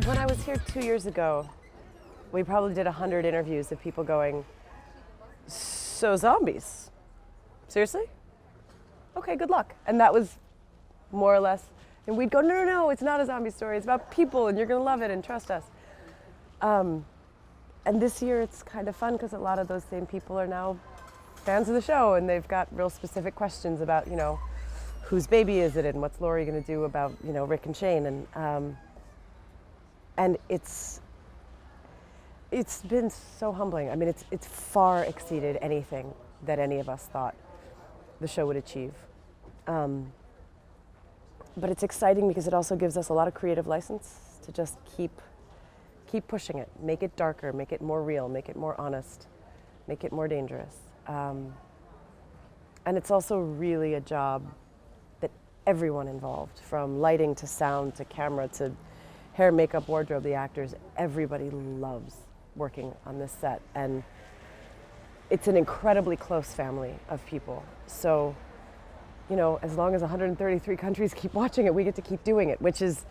When I was here 2 years ago, we probably did 100 interviews of people going, so zombies? Seriously? Okay, good luck. And that was more or less, and we'd go, no, it's not a zombie story. It's about people and you're gonna love it and trust us. And this year it's kind of fun because a lot of those same people are now fans of the show and they've got real specific questions about, whose baby is it and what's Laurie gonna do about, Rick and Shane. And it's been so humbling. I mean, it's far exceeded anything that any of us thought the show would achieve. But it's exciting because it also gives us a lot of creative license to just keep pushing it, make it darker, make it more real, make it more honest, make it more dangerous. And it's also really a job that everyone involved, from lighting to sound to camera to hair, makeup, wardrobe, the actors, everybody loves working on this set. And it's an incredibly close family of people. So, as long as 133 countries keep watching it, we get to keep doing it, which is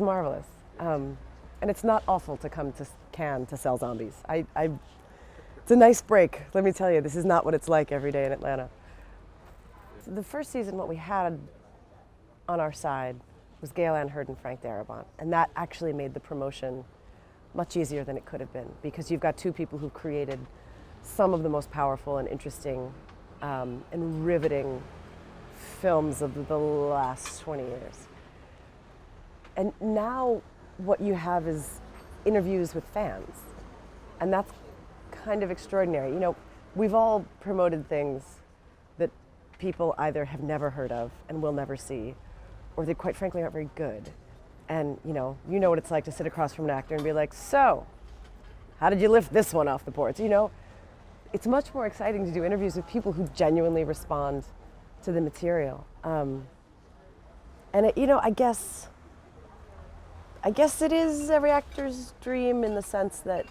marvelous. And it's not awful to come to Cannes to sell zombies. It's a nice break. Let me tell you, this is not what it's like every day in Atlanta. The first season, what we had on our side was Gail Ann Hurd and Frank Darabont. And that actually made the promotion much easier than it could have been, because you've got two people who created some of the most powerful and interesting and riveting films of the last 20 years. And now what you have is interviews with fans. And that's kind of extraordinary. We've all promoted things that people either have never heard of and will never see, or they quite frankly aren't very good. And you know what it's like to sit across from an actor and be like, so, how did you lift this one off the boards? It's much more exciting to do interviews with people who genuinely respond to the material. And I guess it is every actor's dream, in the sense that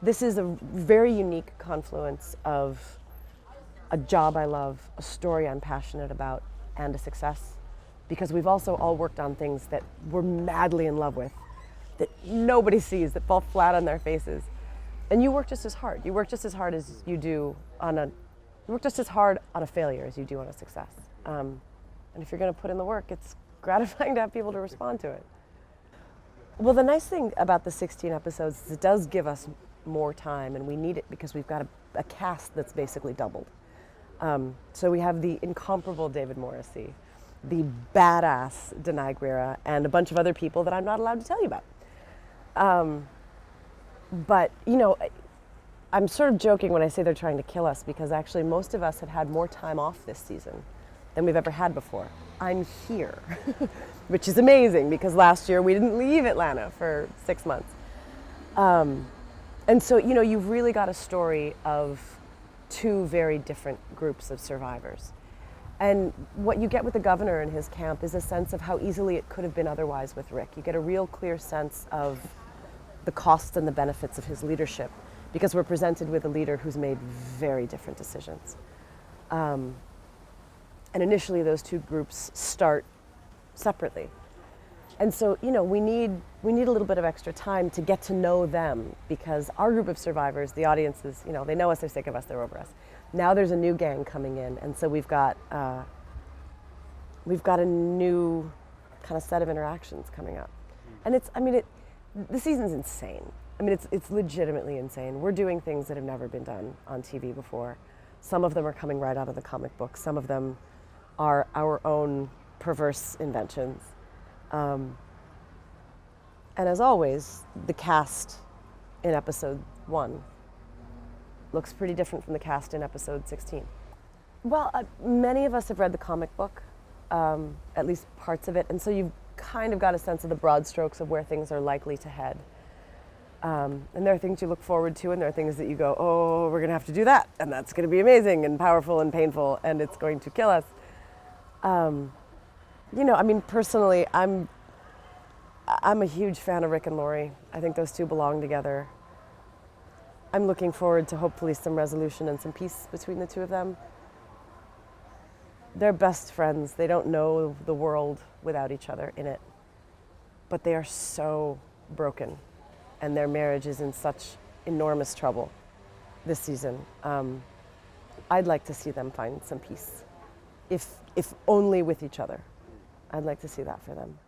this is a very unique confluence of a job I love, a story I'm passionate about, and a success. Because we've also all worked on things that we're madly in love with, that nobody sees, that fall flat on their faces. And you work just as hard. You work just as hard as you do you work just as hard on a failure as you do on a success. And if you're gonna put in the work, it's gratifying to have people to respond to it. Well, the nice thing about the 16 episodes is it does give us more time, and we need it because we've got a cast that's basically doubled. So we have the incomparable David Morrissey, the badass Danai Gurira, and a bunch of other people that I'm not allowed to tell you about. But, I'm sort of joking when I say they're trying to kill us, because actually most of us have had more time off this season than we've ever had before. I'm here, which is amazing, because last year we didn't leave Atlanta for 6 months. And so, you've really got a story of two very different groups of survivors. And what you get with the governor and his camp is a sense of how easily it could have been otherwise with Rick. You get a real clear sense of the costs and the benefits of his leadership, because we're presented with a leader who's made very different decisions. And initially those two groups start separately. And so, we need a little bit of extra time to get to know them, because our group of survivors, the audiences, they know us, they're sick of us, they're over us. Now there's a new gang coming in, and so we've got a new kind of set of interactions coming up. And the season's insane. It's legitimately insane. We're doing things that have never been done on TV before. Some of them are coming right out of the comic book. Some of them are our own perverse inventions. And as always, the cast in episode 1 looks pretty different from the cast in episode 16. Well, many of us have read the comic book, at least parts of it, and so you've kind of got a sense of the broad strokes of where things are likely to head. And there are things you look forward to, and there are things that you go, oh, we're gonna have to do that, and that's gonna be amazing and powerful and painful, and it's going to kill us. Personally, I'm a huge fan of Rick and Laurie. I think those two belong together. I'm looking forward to hopefully some resolution and some peace between the two of them. They're best friends. They don't know the world without each other in it. But they are so broken, and their marriage is in such enormous trouble this season. I'd like to see them find some peace, if only with each other. I'd like to see that for them.